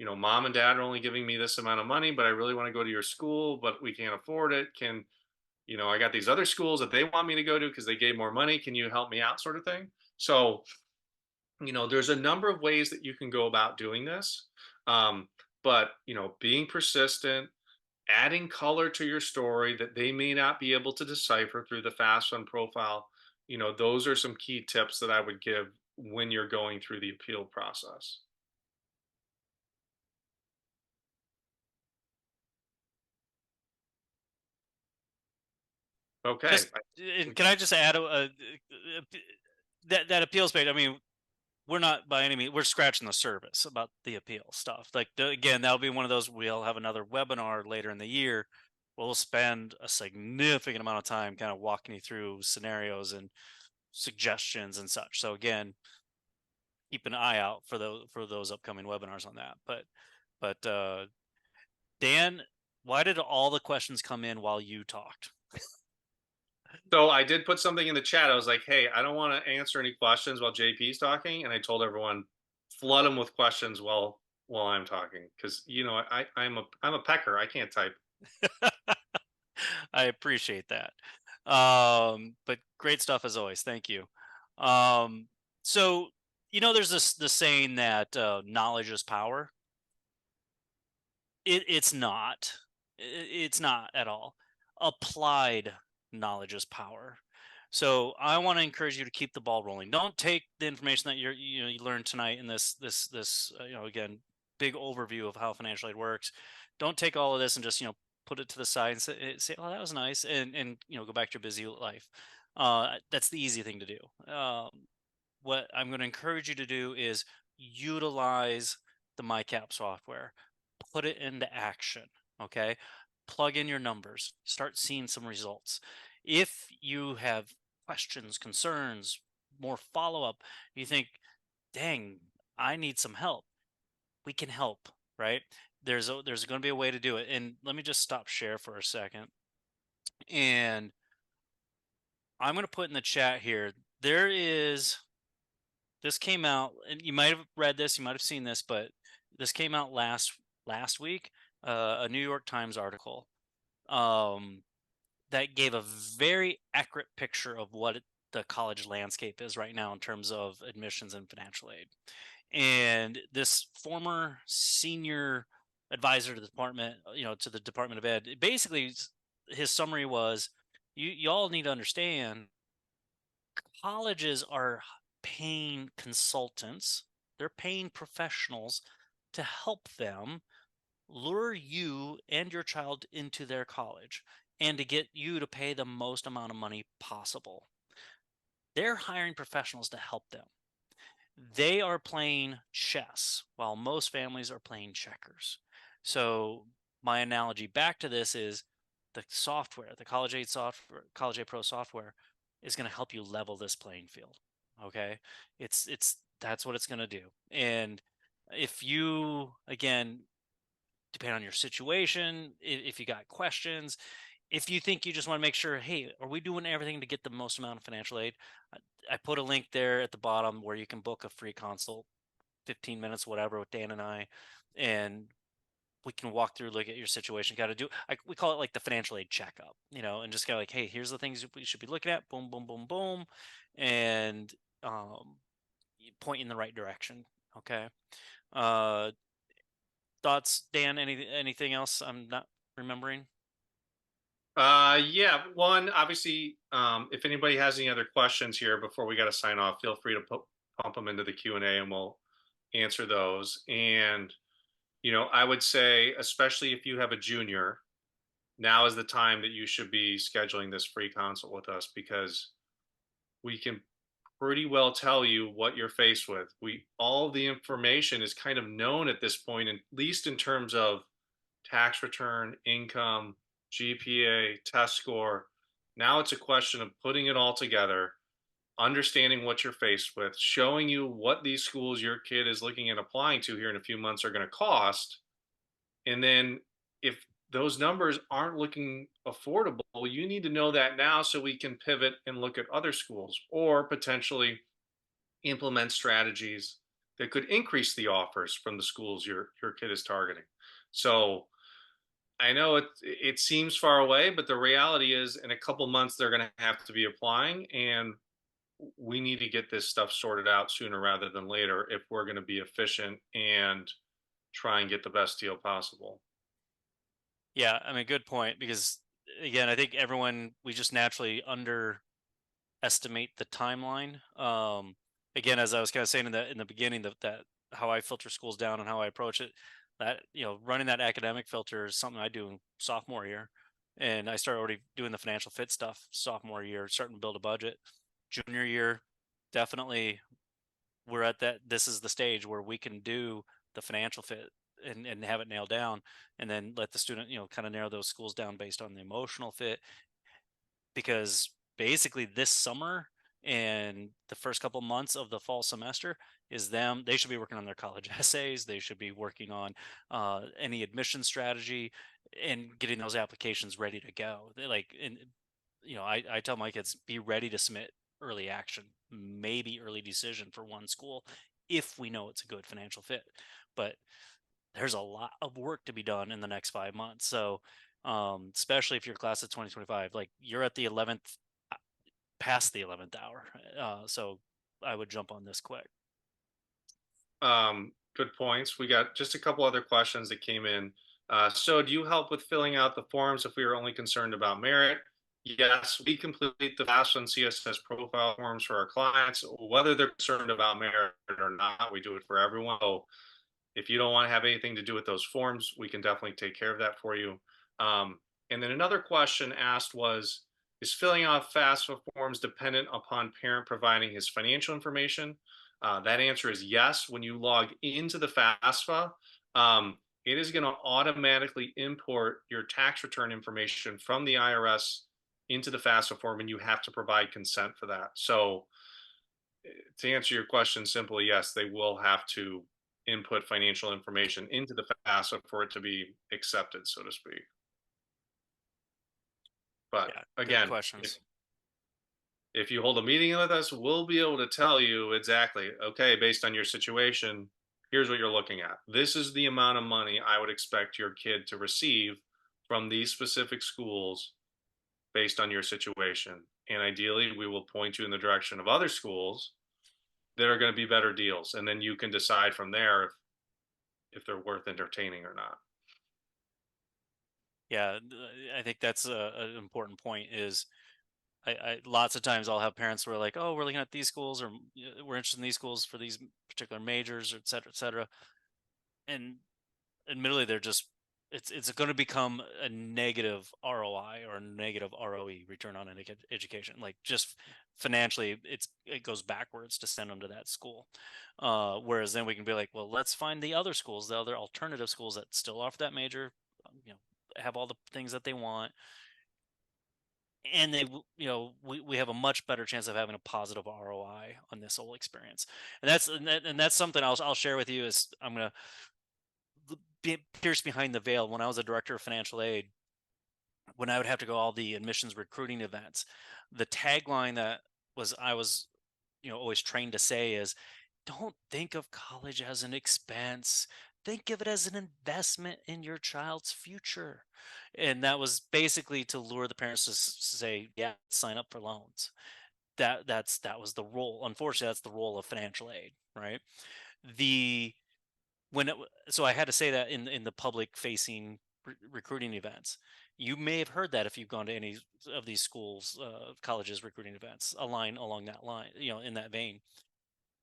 Speaker 2: mom and dad are only giving me this amount of money, but I really want to go to your school, but we can't afford it. I got these other schools that they want me to go to because they gave more money. Can you help me out, sort of thing? So There's a number of ways that you can go about doing this. Um, but, being persistent, adding color to your story that they may not be able to decipher through the FAFSA profile, those are some key tips that I would give when you're going through the appeal process. Okay.
Speaker 1: Just and can I just add that appeals page? I mean, we're not by any means we're scratching the surface about the appeal stuff. Like again, that'll be one of those. We'll have another webinar later in the year. We'll spend a significant amount of time kind of walking you through scenarios and suggestions and such. So again, keep an eye out for those upcoming webinars on that. But Dan, why did all the questions come in while you talked?
Speaker 2: So I did put something in the chat. I was like, "Hey, I don't want to answer any questions while JP's talking," and I told everyone flood them with questions while I'm talking because I'm a pecker. I can't type.
Speaker 1: I appreciate that. But great stuff as always. Thank you. So there's this saying that knowledge is power. It's not. It's not at all. Applied knowledge is power. So I want to encourage you to keep the ball rolling. Don't take the information that you learned tonight in this again big overview of how financial aid works. Don't take all of this and just put it to the side and say oh that was nice and go back to your busy life. That's the easy thing to do. What I'm going to encourage you to do is utilize the MyCap software, put it into action. Okay. Plug in your numbers, start seeing some results. If you have questions, concerns, more follow up, you think, dang, I need some help, we can help, right? There's going to be a way to do it. And let me just stop share for a second. And I'm going to put in the chat here. This came out, and you might have read this, you might have seen this, but this came out last week. A New York Times article um, that gave a very accurate picture of the college landscape is right now in terms of admissions and financial aid. And this former senior advisor to the department, to the Department of Ed, basically his summary was, you all need to understand colleges are paying consultants, they're paying professionals to help them lure you and your child into their college and to get you to pay the most amount of money possible. They're hiring professionals to help them. They are playing chess while most families are playing checkers. So, my analogy back to this is the software, the College Aid software, College Aid Pro software is going to help you level this playing field. Okay. It's that's what it's going to do. And if you, again, depending on your situation, if you got questions, if you think you just want to make sure, hey, are we doing everything to get the most amount of financial aid? I put a link there at the bottom where you can book a free consult, 15 minutes, whatever, with Dan and I, and we can walk through, look at your situation. Got to do, we call it like the financial aid checkup, and just kind of like, hey, here's the things we should be looking at. Boom, boom, boom, boom, and um, point in the right direction. Okay. Uh, thoughts, Dan? Anything else I'm not remembering?
Speaker 2: Yeah. One, obviously, if anybody has any other questions here before we got to sign off, feel free to pump them into the Q&A and we'll answer those. And, I would say, especially if you have a junior, now is the time that you should be scheduling this free consult with us because we can pretty well tell you what you're faced with. All the information is kind of known at this point, at least in terms of tax return, income, GPA, test score. Now it's a question of putting it all together, understanding what you're faced with, showing you what these schools your kid is looking at applying to here in a few months are going to cost. And then if those numbers aren't looking affordable, you need to know that now so we can pivot and look at other schools or potentially implement strategies that could increase the offers from the schools your kid is targeting. So I know it seems far away, but the reality is in a couple months they're going to have to be applying, and we need to get this stuff sorted out sooner rather than later if we're going to be efficient and try and get the best deal possible.
Speaker 1: Yeah, I mean, good point. Because again, I think everyone we just naturally underestimate the timeline. Again, as I was kind of saying in the beginning, that how I filter schools down and how I approach it, that running that academic filter is something I do in sophomore year, and I start already doing the financial fit stuff sophomore year, starting to build a budget. Junior year, definitely we're at that. This is the stage where we can do the financial fit and have it nailed down, and then let the student kind of narrow those schools down based on the emotional fit. Because basically this summer and the first couple months of the fall semester is them they should be working on their college essays, they should be working on any admission strategy and getting those applications ready to go. They like and I tell my kids, be ready to submit early action, maybe early decision for one school if we know it's a good financial fit. But there's a lot of work to be done in the next 5 months. So, especially if you're class of 2025, like you're at the 11th, uh, past the 11th hour. So I would jump on this quick.
Speaker 2: Good points. We got just a couple other questions that came in. So, do you help with filling out the forms if we are only concerned about merit? Yes, we complete the FAFSA and CSS profile forms for our clients, whether they're concerned about merit or not. We do it for everyone. So, if you don't want to have anything to do with those forms, we can definitely take care of that for you. And then another question asked was, is filling out FAFSA forms dependent upon parent providing his financial information? That answer is yes. When you log into the FAFSA, it is going to automatically import your tax return information from the IRS into the FAFSA form, and you have to provide consent for that. So, to answer your question simply, yes, they will have to input financial information into the FAFSA for it to be accepted, so to speak. But
Speaker 1: Yeah, good
Speaker 2: again,
Speaker 1: questions.
Speaker 2: if you hold a meeting with us, we'll be able to tell you exactly, okay, based on your situation, here's what you're looking at. This is the amount of money I would expect your kid to receive from these specific schools based on your situation. And ideally, we will point you in the direction of other schools that are going to be better deals. And then you can decide from there if they're worth entertaining or not.
Speaker 1: Yeah, I think that's an important point. Is I lots of times I'll have parents who are like, "Oh, we're looking at these schools, or we're interested in these schools for these particular majors, or et cetera, et cetera." And admittedly, they're just it's going to become a negative ROI or a negative ROE, return on education. Like just financially, it goes backwards to send them to that school. Whereas then we can be like, well, let's find the other schools, the other alternative schools that still offer that major, have all the things that they want, and we have a much better chance of having a positive ROI on this whole experience. And that's something I'll share with you. Is I'm gonna pierce behind the veil. When I was a director of financial aid, when I would have to go all the admissions recruiting events, the tagline that I was always trained to say is, don't think of college as an expense, think of it as an investment in your child's future. And that was basically to lure the parents to say, yeah, sign up for loans. That was the role. Unfortunately, that's the role of financial aid, right? The when it so I had to say that in the public facing recruiting events. You may have heard that if you've gone to any of these schools, colleges recruiting events, align along that line, in that vein.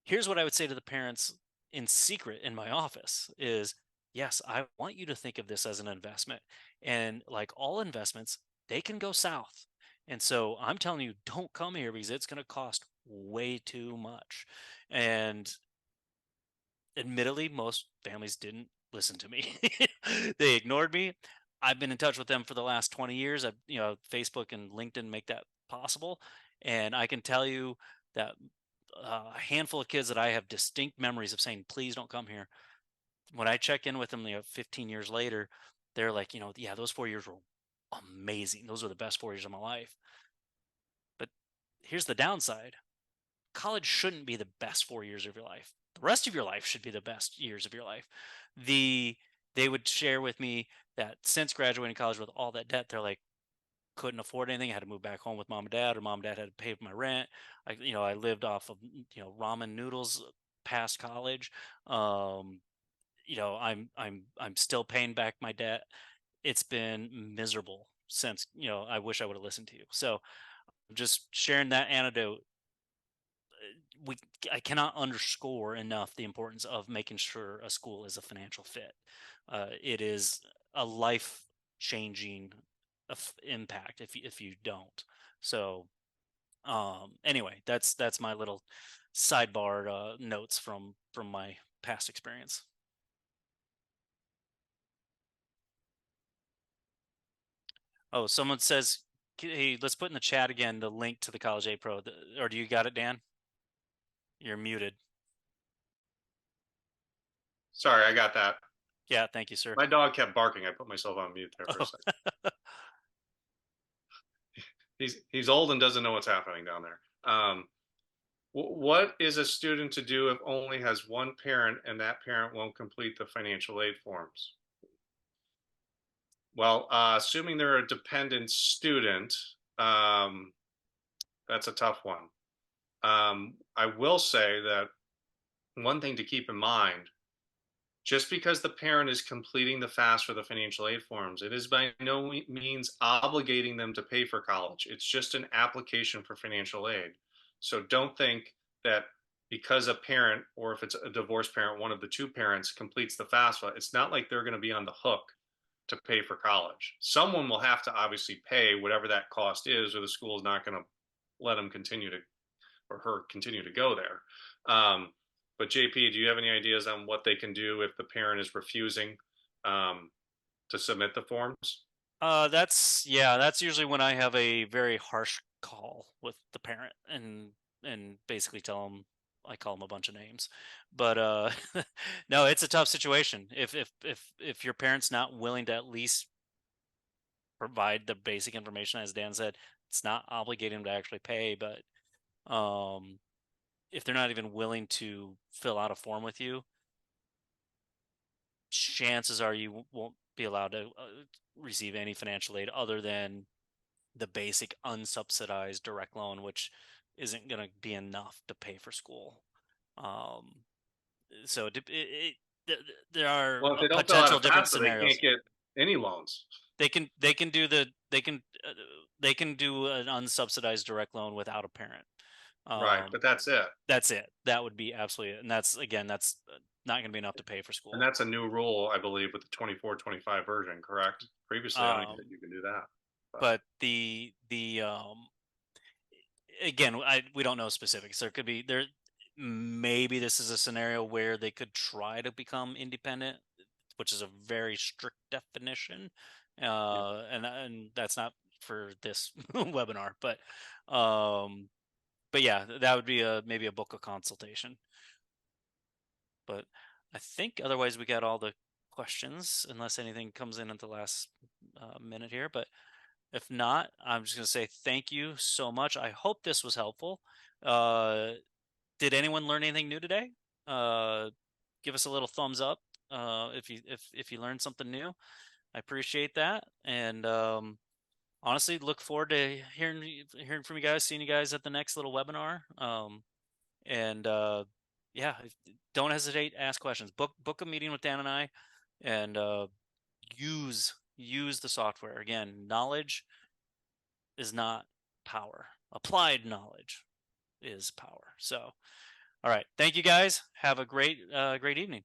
Speaker 1: Here's what I would say to the parents in secret in my office is, yes, I want you to think of this as an investment, and like all investments, they can go south. And so I'm telling you, don't come here because it's going to cost way too much. And admittedly, most families didn't listen to me. They ignored me. I've been in touch with them for the last 20 years. Facebook and LinkedIn make that possible. And I can tell you that a handful of kids that I have distinct memories of saying, please don't come here. When I check in with them, 15 years later, they're like, yeah, those 4 years were amazing. Those were the best 4 years of my life. But here's the downside: college shouldn't be the best 4 years of your life. The rest of your life should be the best years of your life. The They would share with me that since graduating college with all that debt, they're like, couldn't afford anything. I had to move back home with mom and dad, or mom and dad had to pay for my rent. I lived off of ramen noodles past college. Um, I'm still paying back my debt. It's been miserable since. I wish I would have listened to you. So just sharing that anecdote, we I cannot underscore enough the importance of making sure a school is a financial fit. It is a life changing impact if you don't. So anyway, that's my little sidebar notes from my past experience. Oh, someone says, "Hey, let's put in the chat again the link to the College A Pro." Or do you got it, Dan? You're muted.
Speaker 2: Sorry, I got that.
Speaker 1: Yeah, thank you, sir.
Speaker 2: My dog kept barking. I put myself on mute there for a
Speaker 1: Oh,
Speaker 2: second. He's old and doesn't know what's happening down there. What is a student to do if only has one parent and that parent won't complete the financial aid forms? Well, assuming they're a dependent student, um, that's a tough one. I will say that one thing to keep in mind, just because the parent is completing the FAFSA for the financial aid forms, it is by no means obligating them to pay for college. It's just an application for financial aid. So don't think that because a parent, or if it's a divorced parent, one of the two parents completes the FAFSA, it's not like they're going to be on the hook to pay for college. Someone will have to obviously pay whatever that cost is, or the school is not going to let them continue to, or her continue to go there. But JP, do you have any ideas on what they can do if the parent is refusing um, to submit the forms?
Speaker 1: that's usually when I have a very harsh call with the parent and basically tell them I call them a bunch of names. But no, it's a tough situation. If your parent's not willing to at least provide the basic information, as Dan said, it's not obligating them to actually pay. But um, if they're not even willing to fill out a form with you, chances are you won't be allowed to receive any financial aid other than the basic unsubsidized direct loan, which isn't going to be enough to pay for school. Um, so there are
Speaker 2: Well, if they don't fill out a
Speaker 1: potential different
Speaker 2: FAFSA, they can't
Speaker 1: scenarios.
Speaker 2: get any loans.
Speaker 1: They can do the they can do an unsubsidized direct loan without a parent.
Speaker 2: Right,
Speaker 1: Um,
Speaker 2: but that's it.
Speaker 1: that's it. That would be absolutely it. And that's not going to be enough to pay for
Speaker 2: And
Speaker 1: school.
Speaker 2: that's a new rule, I believe, with the 24-25 version, correct? Previously, I don't even
Speaker 1: Um,
Speaker 2: think you can do that. But
Speaker 1: but the again, we don't know specifics. There could be there maybe this is a scenario where they could try to become independent, which is a very strict definition,
Speaker 2: yeah.
Speaker 1: and that's not for this webinar, um, but yeah, that would be a maybe a book a consultation. But I think otherwise we got all the questions, unless anything comes in at the last minute here. But if not, I'm just going to say thank you so much. I hope this was helpful. Uh, did anyone learn anything new today? Uh, Give us a little thumbs up if you learned something new. I appreciate that, and honestly, look forward to hearing from you guys, seeing you guys at the next little webinar. And yeah, don't hesitate to ask questions. Book a meeting with Dan and I, and use the software. Again, knowledge is not power. Applied knowledge is power. So, all right. Thank you guys. Have a great evening.